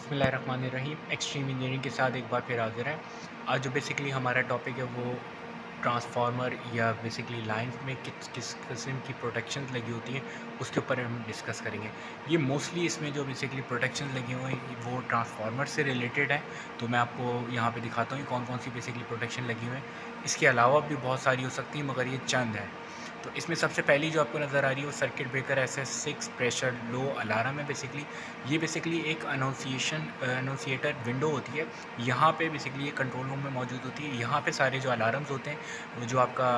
बिस्मिल्लाहिर्रहमानिर्रहीम। Extreme engineering के साथ एक बार फिर हाजिर है। आज जो बेसिकली हमारा टॉपिक है वो ट्रांसफार्मर या बेसिकली लाइंस में किस किस किस्म की प्रोटेक्शन लगी होती हैं उसके ऊपर हम डिस्कस करेंगे। ये मोस्टली इसमें जो बेसिकली प्रोटेक्शन लगी हुई हैं वो ट्रांसफार्मर से रिलेटेड है, तो मैं आपको यहाँ पे दिखाता हूँ कौन कौन सी बेसिकली प्रोटेक्शन लगी हुई हैं। इसके अलावा भी बहुत सारी हो सकती हैं मगर ये चंद है। तो इसमें सबसे पहली जो आपको नज़र आ रही है वो circuit breaker SS6 pressure low alarm है। बेसिकली ये बेसिकली एक अनोसिएटर विंडो होती है। यहाँ पे बेसिकली ये कंट्रोल रूम में मौजूद होती है। यहाँ पे सारे जो अलार्म्स होते हैं वो जो आपका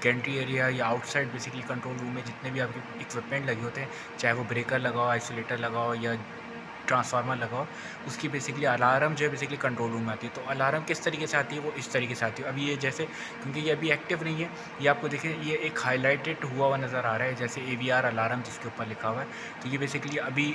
गेंट्री एरिया या आउटसाइड बेसिकली कंट्रोल रूम में जितने भी आपके इक्विपमेंट लगे होते हैं, चाहे वो ब्रेकर लगाओ, आइसोलेटर लगाओ या ट्रांसफार्मर लगाओ, उसकी बेसिकली अलार्म जो है बेसिकली कंट्रोल रूम में आती है। तो अलार्म किस तरीके से आती है, वो इस तरीके से आती है। अभी ये जैसे क्योंकि ये अभी एक्टिव नहीं है, ये आपको देखें ये एक हाईलाइटेड हुआ हुआ नज़र आ रहा है जैसे AVR अलार्म जिसके ऊपर लिखा हुआ है। तो ये बेसिकली अभी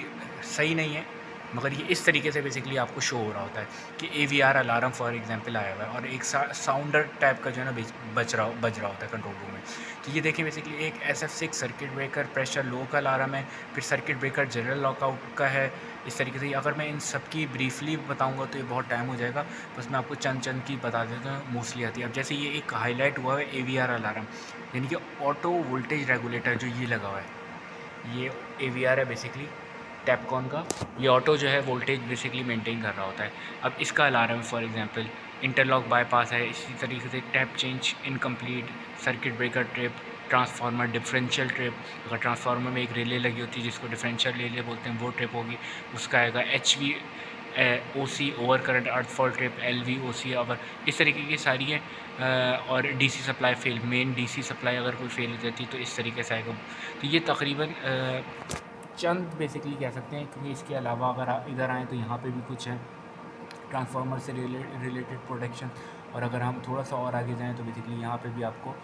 सही नहीं है, मगर ये इस तरीके से बेसिकली आपको शो हो रहा होता है कि AVR अलार्म फॉर एग्जांपल आया हुआ है और एक साउंडर टाइप का जो है ना बज रहा होता है कंट्रोल रूम में। तो ये देखिए बेसिकली एक SF6 circuit breaker pressure low का अलार्म है, फिर सर्किट ब्रेकर जनरल लॉकआउट का है। इस तरीके से अगर मैं इन सब की ब्रीफली बताऊंगा तो ये बहुत टाइम हो जाएगा, बस मैं आपको चंद चंद की बता देता हूँ मोस्टली आती है। अब जैसे ये एक हाईलाइट हुआ है AVR अलार्म, यानी कि ऑटो वोल्टेज रेगुलेटर जो ये लगा हुआ है, ये AVR है बेसिकली टैपकॉन का। ये ऑटो जो है वोल्टेज बेसिकली मेंटेन कर रहा होता है। अब इसका alarm for example interlock bypass है, इसी तरीके से tap change incomplete, circuit breaker trip, transformer differential trip. अगर ट्रांसफार्मर में एक रिले लगी होती है जिसको डिफरेंशियल रिले बोलते हैं, वो ट्रिप होगी, उसका आएगा HV OC over current earth fault trip, LV OC। अगर इस तरीके की सारी है और DC supply fail, main DC supply अगर कोई फेल हो जाती है तो इस तरीके से आएगा। तो ये तकरीबन चंद बेसिकली कह सकते हैं, क्योंकि इसके अलावा अगर इधर आएँ तो यहाँ पे भी कुछ है ट्रांसफार्मर से रिलेटेड प्रोटेक्शन। और अगर हम थोड़ा सा और आगे जाएँ तो बेसिकली यहाँ पे भी आपको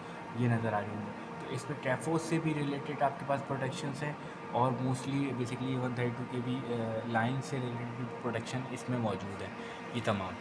ये नज़र आ रही होंगी। तो इसमें ट्रैफोस से भी रिलेटेड आपके पास प्रोटेक्शंस हैं और मोस्टली बेसिकली 132 के भी लाइन से रिलेटेड प्रोटेक्शन इसमें मौजूद है। ये तमाम